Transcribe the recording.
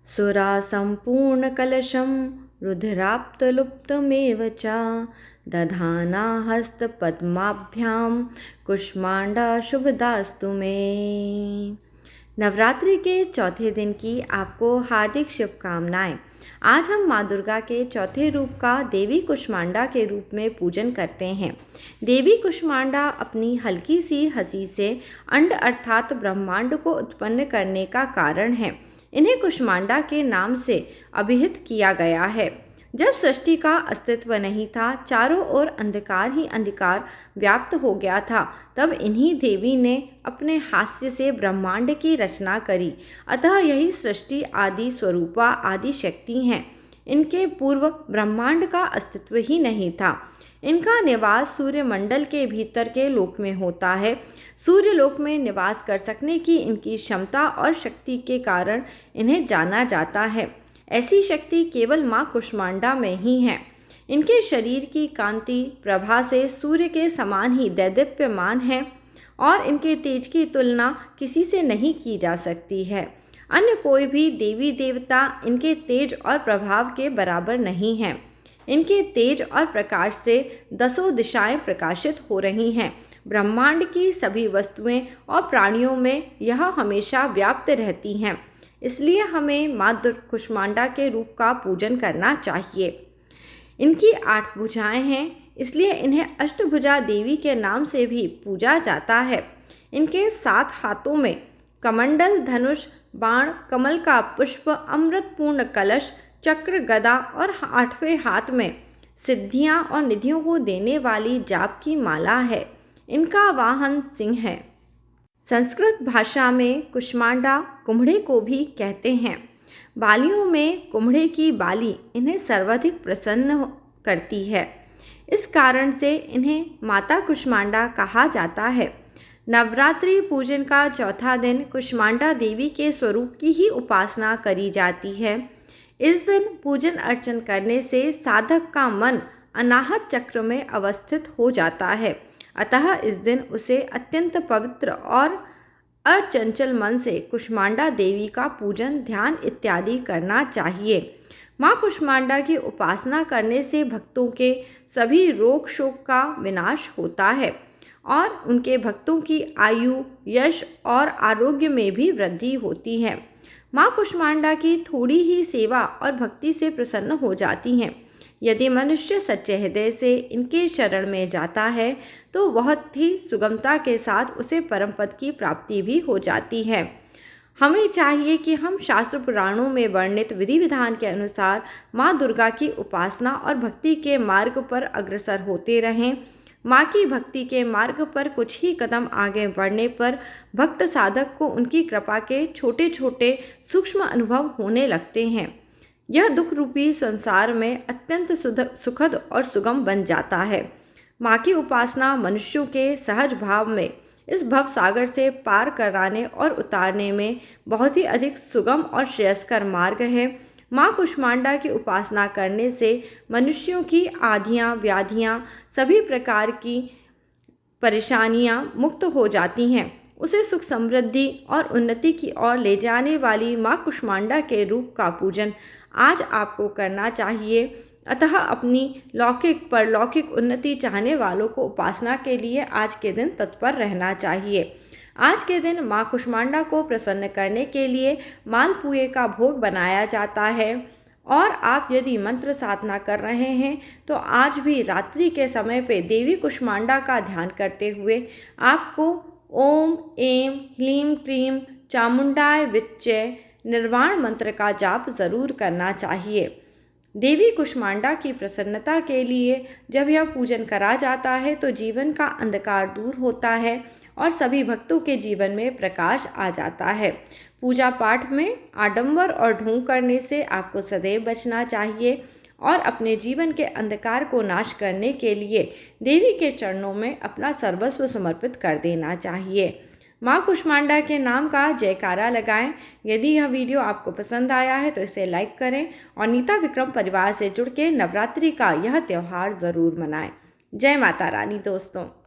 सुरासम्पूर्णकलशं रुधिराप्तलुप्तमेव च दधाना हस्तपद्माभ्यां कुष्मांडा शुभदास्तु मे। नवरात्रि के चौथे दिन की आपको हार्दिक शुभकामनाएं। आज हम माँ दुर्गा के चौथे रूप का देवी कुष्मांडा के रूप में पूजन करते हैं। देवी कुष्मांडा अपनी हल्की सी हंसी से अंड अर्थात ब्रह्मांड को उत्पन्न करने का कारण है। इन्हें कुष्मांडा के नाम से अभिहित किया गया है। जब सृष्टि का अस्तित्व नहीं था, चारों ओर अंधकार ही अंधकार व्याप्त हो गया था, तब इन्हीं देवी ने अपने हास्य से ब्रह्मांड की रचना करी। अतः यही सृष्टि आदि स्वरूपा आदि शक्ति हैं। इनके पूर्व ब्रह्मांड का अस्तित्व ही नहीं था। इनका निवास सूर्यमंडल के भीतर के लोक में होता है। सूर्यलोक में निवास कर सकने की इनकी क्षमता और शक्ति के कारण इन्हें जाना जाता है। ऐसी शक्ति केवल माँ कुष्मांडा में ही है। इनके शरीर की कांति प्रभा से सूर्य के समान ही दैदीप्यमान है और इनके तेज की तुलना किसी से नहीं की जा सकती है। अन्य कोई भी देवी देवता इनके तेज और प्रभाव के बराबर नहीं है। इनके तेज और प्रकाश से दसों दिशाएं प्रकाशित हो रही हैं। ब्रह्मांड की सभी वस्तुएं और प्राणियों में यह हमेशा व्याप्त रहती हैं। इसलिए हमें माँ कुष्मांडा के रूप का पूजन करना चाहिए। इनकी 8 भुजाएं हैं, इसलिए इन्हें अष्टभुजा देवी के नाम से भी पूजा जाता है। इनके 7 हाथों में कमंडल, धनुष, बाण, कमल का पुष्प, अमृतपूर्ण कलश, चक्र, गदा और 8वें हाथ में सिद्धियां और निधियों को देने वाली जाप की माला है। इनका वाहन सिंह है। संस्कृत भाषा में कुष्मांडा कुम्हड़े को भी कहते हैं। बालियों में कुम्हड़े की बाली इन्हें सर्वाधिक प्रसन्न करती है। इस कारण से इन्हें माता कुष्मांडा कहा जाता है। नवरात्रि पूजन का चौथा दिन कुष्मांडा देवी के स्वरूप की ही उपासना करी जाती है। इस दिन पूजन अर्चन करने से साधक का मन अनाहत चक्र में अवस्थित हो जाता है। अतः इस दिन उसे अत्यंत पवित्र और अचंचल मन से कुष्मांडा देवी का पूजन, ध्यान इत्यादि करना चाहिए। माँ कुष्मांडा की उपासना करने से भक्तों के सभी रोग शोक का विनाश होता है और उनके भक्तों की आयु, यश और आरोग्य में भी वृद्धि होती है। माँ कुष्मांडा की थोड़ी ही सेवा और भक्ति से प्रसन्न हो जाती हैं। यदि मनुष्य सच्चे हृदय से इनके शरण में जाता है तो बहुत ही सुगमता के साथ उसे परम पद की प्राप्ति भी हो जाती है। हमें चाहिए कि हम शास्त्र पुराणों में वर्णित विधि विधान के अनुसार माँ दुर्गा की उपासना और भक्ति के मार्ग पर अग्रसर होते रहें। माँ की भक्ति के मार्ग पर कुछ ही कदम आगे बढ़ने पर भक्त साधक को उनकी कृपा के छोटे छोटे सूक्ष्म अनुभव होने लगते हैं। यह दुख रूपी संसार में अत्यंत सुखद और सुगम बन जाता है। माँ की उपासना मनुष्यों के सहज भाव में इस भव सागर से पार कराने और उतारने में बहुत ही अधिक सुगम और श्रेयस्कर मार्ग है। माँ कुष्मांडा की उपासना करने से मनुष्यों की आधियाँ, व्याधियाँ, सभी प्रकार की परेशानियाँ मुक्त हो जाती हैं। उसे सुख, समृद्धि और उन्नति की ओर ले जाने वाली माँ कुष्मांडा के रूप का पूजन आज आपको करना चाहिए। अतः अपनी लौकिक परलौकिक उन्नति चाहने वालों को उपासना के लिए आज के दिन तत्पर रहना चाहिए। आज के दिन माँ कुष्मांडा को प्रसन्न करने के लिए मालपुए का भोग बनाया जाता है और आप यदि मंत्र साधना कर रहे हैं तो आज भी रात्रि के समय पे देवी कुष्मांडा का ध्यान करते हुए आपको ओम ऐं ह्लीं क्लीं चामुंडाय विच्चे निर्वाण मंत्र का जाप जरूर करना चाहिए। देवी कुष्मांडा की प्रसन्नता के लिए जब यह पूजन करा जाता है तो जीवन का अंधकार दूर होता है और सभी भक्तों के जीवन में प्रकाश आ जाता है। पूजा पाठ में आडंबर और ढोंग करने से आपको सदैव बचना चाहिए और अपने जीवन के अंधकार को नाश करने के लिए देवी के चरणों में अपना सर्वस्व समर्पित कर देना चाहिए। माँ कुष्मांडा के नाम का जयकारा लगाएं। यदि यह वीडियो आपको पसंद आया है तो इसे लाइक करें और नीता विक्रम परिवार से जुड़ के नवरात्रि का यह त्यौहार ज़रूर मनाएं। जय माता रानी दोस्तों।